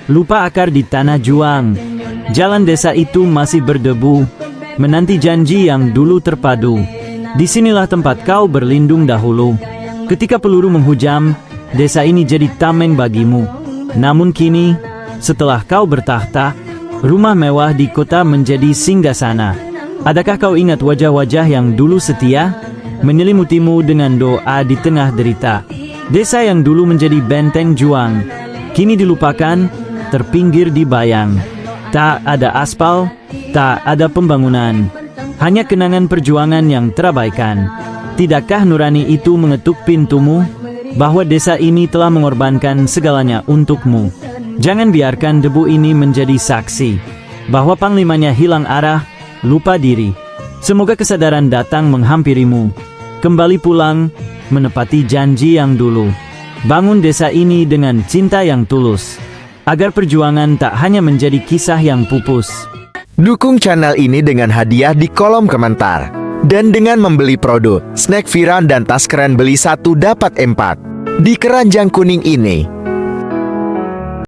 lupa akar di tanah juang. Jalan desa itu masih berdebu, menanti janji yang dulu terpadu. Disinilah tempat kau berlindung dahulu. Ketika peluru menghujam, desa ini jadi tameng bagimu. Namun kini, setelah kau bertahta, rumah mewah di kota menjadi singgasana. Adakah kau ingat wajah-wajah yang dulu setia, menyelimutimu dengan doa di tengah derita? Desa yang dulu menjadi benteng juang, kini dilupakan, terpinggir di bayang. Tak ada aspal, tak ada pembangunan, hanya kenangan perjuangan yang terabaikan. Tidakkah nurani itu mengetuk pintumu, bahwa desa ini telah mengorbankan segalanya untukmu? Jangan biarkan debu ini menjadi saksi, bahwa panglimanya hilang arah, lupa diri. Semoga kesadaran datang menghampirimu. Kembali pulang, menepati janji yang dulu. Bangun desa ini dengan cinta yang tulus, agar perjuangan tak hanya menjadi kisah yang pupus. Dukung channel ini dengan hadiah di kolom komentar. Dan dengan membeli produk snack viral dan tas keren beli 1 dapat 4 di keranjang kuning ini.